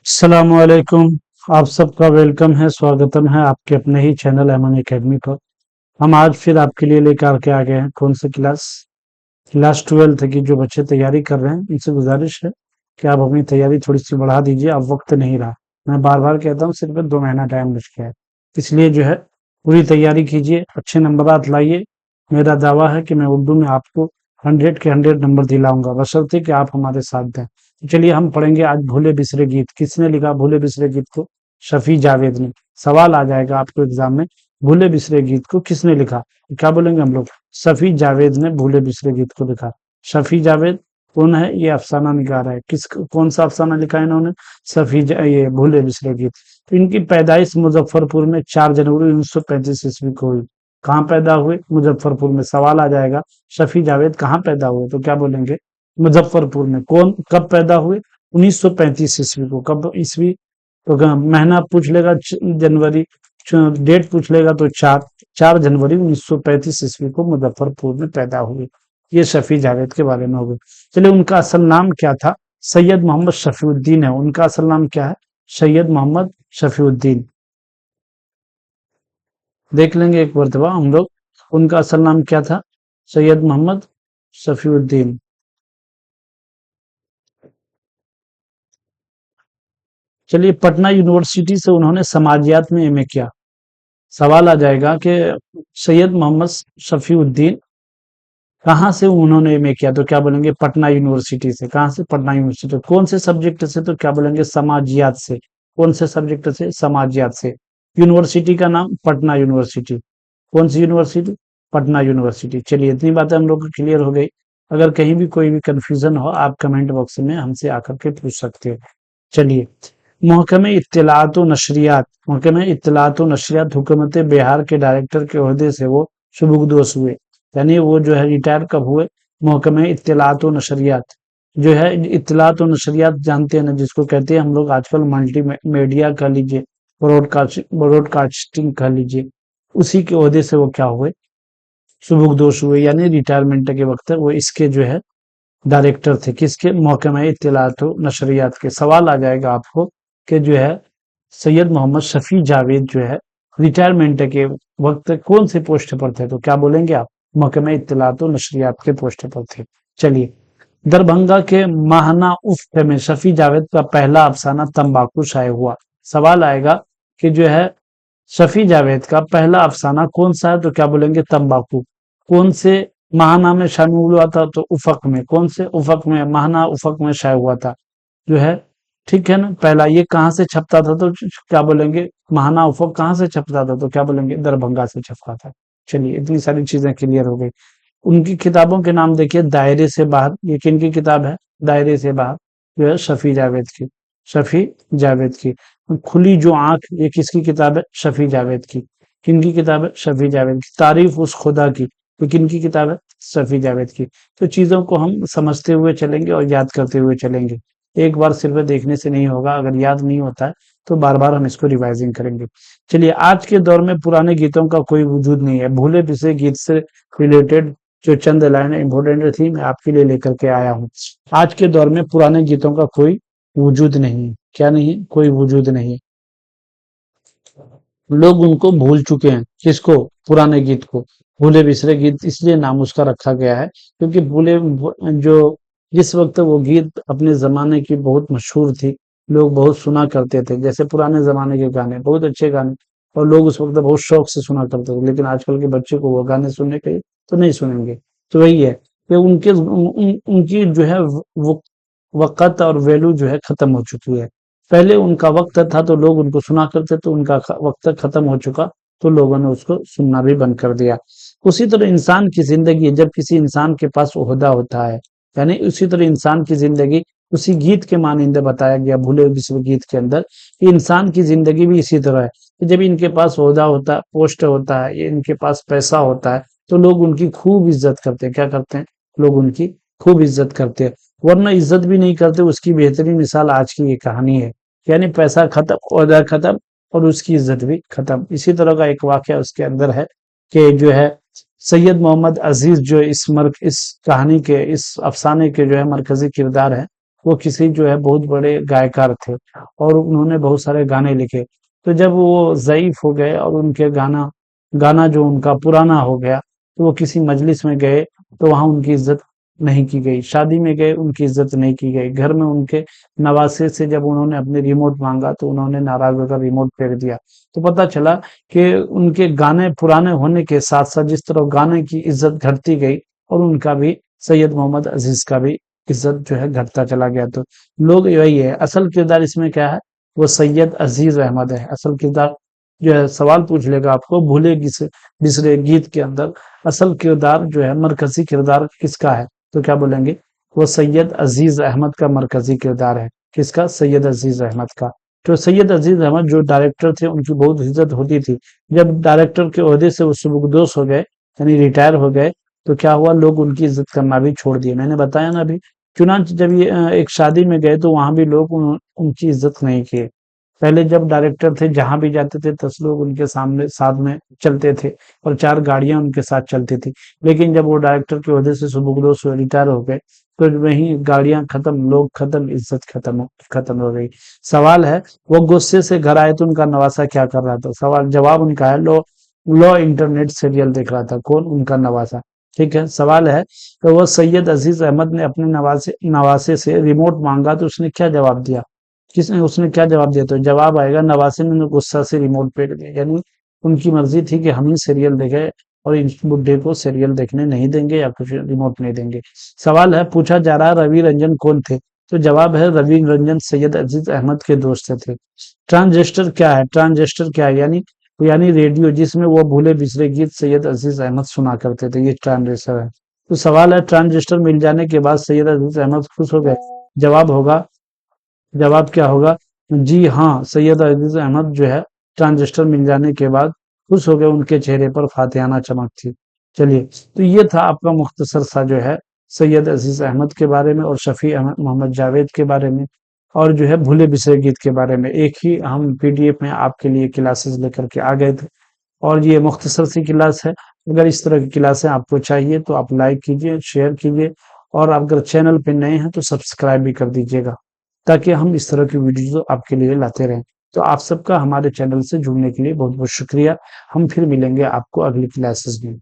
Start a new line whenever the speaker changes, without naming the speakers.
السلام علیکم. آپ سب کا ویلکم ہے، سواگتم ہے آپ کے اپنے ہی چینل ایمن اکیڈمی پر. ہم آج پھر آپ کے لیے لے کر کے آ گئے ہیں کون سی کلاس 12 کی جو بچے تیاری کر رہے ہیں ان سے گزارش ہے کہ آپ اپنی تیاری تھوڑی سی بڑھا دیجیے. اب وقت نہیں رہا، میں بار بار کہتا ہوں، صرف 2 مہینہ ٹائم بچ گیا ہے. اس لیے جو ہے پوری تیاری کیجیے، اچھے نمبرات لائیے. میرا دعویٰ ہے کہ میں اردو میں آپ کو 100 کے 100 نمبر دلاؤں گا، بشرطے کہ آپ ہمارے ساتھ دیں. چلیے ہم پڑھیں گے آج بھولے بسرے گیت. کس نے لکھا بھولے بسرے گیت کو؟ شفیع جاوید نے. سوال آ جائے گا آپ کو ایگزام میں، بھولے بسرے گیت کو کس نے لکھا؟ کیا بولیں گے ہم لوگ؟ شفیع جاوید نے بھولے بسرے گیت کو لکھا. شفیع جاوید کون ہے؟ یہ افسانہ نگار ہے. کون سا افسانہ لکھا ہے انہوں نے؟ یہ بھولے بسرے گیت. تو ان کی پیدائش مظفر پور میں 4 جنوری 1935 کو ہوئی. کہاں پیدا ہوئے؟ مظفر پور میں. سوال آ جائے گا شفیع جاوید کہاں پیدا ہوئے؟ تو کیا بولیں گے؟ مظفر پور میں. کب پیدا ہوئے؟ 1935 کو. کب عیسوی؟ تو مہینہ پوچھ لے گا جنوری، ڈیٹ پوچھ لے گا تو 4 جنوری 1935 کو مظفر پور میں پیدا ہوئے. یہ شفیع جاوید کے بارے میں ہو گئے. چلیے ان کا اصل نام کیا تھا؟ سید محمد شفیع الدین ہے. ان کا اصل نام کیا ہے؟ سید محمد شفیع الدین. دیکھ لیں گے ایک مرتبہ ہم لوگ ان کا اصل نام کیا تھا. سید محمد شفیع الدین. چلیے پٹنہ یونیورسٹی سے انہوں نے سماجیات میں ایم اے کیا. سوال آ جائے گا کہ سید محمد شفیع الدین کہاں سے انہوں نے ایم اے کیا؟ تو کیا بولیں گے؟ پٹنہ یونیورسٹی سے. کہاں سے؟ پٹنہ یونیورسٹی. کون سے سبجیکٹ سے؟ تو کیا بولیں گے؟ سماجیات سے. کون سے سبجیکٹ سے؟ سماجیات سے. یونیورسٹی کا نام پٹنہ یونیورسٹی. کون سی یونیورسٹی؟ پٹنہ یونیورسٹی. چلیے اتنی باتیں ہم لوگ کو کلیئر ہو گئی. اگر کہیں بھی کوئی بھی کنفیوژن ہو آپ کمنٹ باکس میں ہم سے آ کر کے پوچھ سکتے ہیں. چلیے محکمہ اطلاعات و نشریات حکومت بہار کے ڈائریکٹر کے عہدے سے وہ سبکدوش ہوئے. یعنی وہ جو ہے ریٹائر کب ہوئے؟ محکمہ اطلاعات و نشریات جو ہے، اطلاعات و نشریات جانتے ہیں نا جس کو کہتے ہیں ہم لوگ آج کل ملٹی میڈیا کہہ لیجیے، براڈ کاسٹنگ کہہ لیجیے. اسی کے عہدے سے وہ کیا ہوئے؟ سبکدوش ہوئے. یعنی ریٹائرمنٹ کے وقت وہ اس کے جو ہے ڈائریکٹر تھے. کس کے؟ محکمہ اطلاعات و نشریات کے. سوال آ جائے گا آپ کو کہ جو ہے سید محمد شفیع جاوید جو ہے ریٹائرمنٹ کے وقت کون سے پوسٹ پر تھے؟ تو کیا بولیں گے آپ؟ محکمہ اطلاعات و نشریات کے پوسٹ پر تھے. چلیے دربھنگا کے ماہانہ افق میں شفیع جاوید کا پہلا افسانہ تمباکو شائع ہوا. سوال آئے گا کہ جو ہے شفیع جاوید کا پہلا افسانہ کون سا ہے؟ تو کیا بولیں گے؟ تمباکو. کون سے ماہانہ میں شامل ہوا تھا؟ تو افق میں. کون سے افق میں؟ ماہانہ افق میں شائع ہوا تھا جو ہے. ٹھیک ہے نا. پہلا یہ کہاں سے چھپتا تھا؟ تو کیا بولیں گے؟ ماہانہ افق کہاں سے چھپتا تھا؟ تو کیا بولیں گے؟ دربھنگا سے چھپتا تھا. چلیے اتنی ساری چیزیں کلیئر ہو گئی. ان کی کتابوں کے نام دیکھیے. دائرے سے باہر، یہ کن کی کتاب ہے؟ دائرے سے باہر جو ہے شفیع جاوید کی. شفیع جاوید کی. کھلی جو آنکھ، یہ کس کی کتاب ہے؟ شفیع جاوید کی. کن کی کتاب ہے؟ شفیع جاوید کی. تعریف اس خدا کی، تو کن کی کتاب ہے؟ شفیع جاوید کی. تو چیزوں کو ہم سمجھتے ہوئے چلیں گے اور یاد کرتے ہوئے چلیں گے. ایک بار صرف دیکھنے سے نہیں ہوگا. اگر یاد نہیں ہوتا ہے تو بار بار ہم اس کو ریوائزنگ کریں گے. چلیے آج کے دور میں پرانے گیتوں کا کوئی وجود نہیں ہے. بھولے بسرے گیت سے ریلیٹڈ جو چند لائن امپورٹنٹ تھی میں آپ کے لیے لے کر کے آیا ہوں. آج کے دور میں پرانے گیتوں کا کوئی وجود نہیں. کیا نہیں؟ کوئی وجود نہیں. لوگ ان کو بھول چکے ہیں. کس کو؟ پرانے گیت کو. بھولے بسرے گیت اس لیے نام اس کا رکھا گیا ہے کیونکہ جو جس وقت وہ گیت اپنے زمانے کی بہت مشہور تھی، لوگ بہت سنا کرتے تھے. جیسے پرانے زمانے کے گانے بہت اچھے گانے، اور لوگ اس وقت بہت شوق سے سنا کرتے تھے. لیکن آج کل کے بچے کو وہ گانے سننے کے تو نہیں سنیں گے. تو وہی ہے کہ ان کی جو ہے وقت اور ویلو جو ہے ختم ہو چکی ہے. پہلے ان کا وقت تھا تو لوگ ان کو سنا کرتے، تو ان کا وقت ختم ہو چکا تو لوگوں نے اس کو سننا بھی بند کر دیا. اسی طرح انسان کی زندگی، جب کسی انسان کے پاس عہدہ ہوتا ہے، یعنی اسی طرح انسان کی زندگی اسی گیت کے مانند بتایا گیا بھولے بسرے گیت کے اندر کہ انسان کی زندگی بھی اسی طرح ہے کہ جب ان کے پاس عہدہ ہوتا ہے، پوسٹ ہوتا ہے، یا ان کے پاس پیسہ ہوتا ہے تو لوگ ان کی خوب عزت کرتے ہیں. کیا کرتے ہیں؟ لوگ ان کی خوب عزت کرتے ہیں. ورنہ عزت بھی نہیں کرتے. اس کی بہترین مثال آج کی یہ کہانی ہے. یعنی پیسہ ختم، عہدہ ختم، اور اس کی عزت بھی ختم. اسی طرح کا ایک واقعہ اس کے اندر ہے کہ جو ہے سید محمد عزیز جو اس کہانی کے، اس افسانے کے جو ہے مرکزی کردار ہے، وہ کسی جو ہے بہت بڑے گائیکار تھے اور انہوں نے بہت سارے گانے لکھے. تو جب وہ ضعیف ہو گئے اور ان کے گانا جو ان کا پرانا ہو گیا تو وہ کسی مجلس میں گئے تو وہاں ان کی عزت نہیں کی گئی. شادی میں گئے ان کی عزت نہیں کی گئی. گھر میں ان کے نواسے سے جب انہوں نے اپنے ریموٹ مانگا تو انہوں نے ناراض ہو کر ریموٹ پھینک دیا. تو پتا چلا کہ ان کے گانے پرانے ہونے کے ساتھ ساتھ جس طرح گانے کی عزت گھٹتی گئی اور ان کا بھی سید محمد عزیز کا بھی عزت جو ہے گھٹتا چلا گیا. تو لوگ یہی ہے. اصل کردار اس میں کیا ہے؟ وہ سید عزیز احمد ہے. اصل کردار جو ہے سوال پوچھ لے گا آپ کو بھولے بسرے گیت کے اندر اصل کردار جو ہے مرکزی کردار کس کا ہے تو کیا بولیں گے؟ وہ سید عزیز احمد کا مرکزی کردار ہے. کس کا؟ سید عزیز احمد کا. تو سید عزیز احمد جو ڈائریکٹر تھے ان کی بہت عزت ہوتی تھی. جب ڈائریکٹر کے عہدے سے وہ سبکدوش ہو گئے یعنی ریٹائر ہو گئے تو کیا ہوا؟ لوگ ان کی عزت کرنا بھی چھوڑ دیے. میں نے بتایا نا ابھی. چنانچہ جب یہ ایک شادی میں گئے تو وہاں بھی لوگ ان کی عزت نہیں کیے. پہلے جب ڈائریکٹر تھے جہاں بھی جاتے تھے 10 لوگ ان کے سامنے ساتھ میں چلتے تھے اور 4 گاڑیاں ان کے ساتھ چلتی تھی. لیکن جب وہ ڈائریکٹر کی وجہ سے سبکدوش ہوئے ریٹائر ہو گئے تو وہیں گاڑیاں ختم، لوگ ختم، عزت ختم ہو گئی. سوال ہے وہ غصے سے گھر آئے تو ان کا نواسا کیا کر رہا تھا؟ سوال جواب ان کا ہے لو انٹرنیٹ سیریل دیکھ رہا تھا. کون؟ ان کا نواسا. ٹھیک ہے. سوال ہے کہ وہ سید عزیز احمد نے اپنے نواسے سے ریموٹ مانگا تو اس نے کیا جواب دیا؟ اس نے کیا جواب دیا؟ تو جواب آئے گا نواسے نے غصہ سے ریموٹ پھینک دیا. یعنی ان کی مرضی تھی کہ ہم ہی سیریل دیکھیں اور اس بڈھے کو سیریل دیکھنے نہیں دیں گے یا کچھ ریموٹ نہیں دیں گے. سوال ہے پوچھا جا رہا ہے روی رنجن کون تھے؟ تو جواب ہے روی رنجن سید عزیز احمد کے دوست تھے. ٹرانزسٹر کیا ہے؟ ٹرانزسٹر کیا ہے؟ یعنی ریڈیو جس میں وہ بھولے بسرے گیت سید عزیز احمد سنا کرتے تھے. یہ ٹرانزسٹر ہے. تو سوال ہے ٹرانزسٹر مل جانے کے بعد سید عزیز احمد خوش ہو گئے؟ جواب کیا ہوگا؟ جی ہاں، سید عزیز احمد جو ہے ٹرانزسٹر مل جانے کے بعد خوش ہو گئے. ان کے چہرے پر فاتحانہ چمک تھی. چلیے تو یہ تھا آپ کا مختصر سا جو ہے سید عزیز احمد کے بارے میں اور شفیع احمد محمد جاوید کے بارے میں اور جو ہے بھولے بسرے گیت کے بارے میں. ایک ہی ہم PDF میں آپ کے لیے کلاسز لے کر کے آ گئے تھے اور یہ مختصر سی کلاس ہے. اگر اس طرح کی کلاسیں آپ کو چاہیے تو آپ لائک کیجئے، شیئر کیجئے اور اگر چینل پہ نئے ہیں تو سبسکرائب بھی کر دیجئے گا تاکہ ہم اس طرح کی ویڈیوز آپ کے لیے لاتے رہیں. تو آپ سب کا ہمارے چینل سے جڑنے کے لیے بہت بہت شکریہ. ہم پھر ملیں گے آپ کو اگلی کلاسز میں.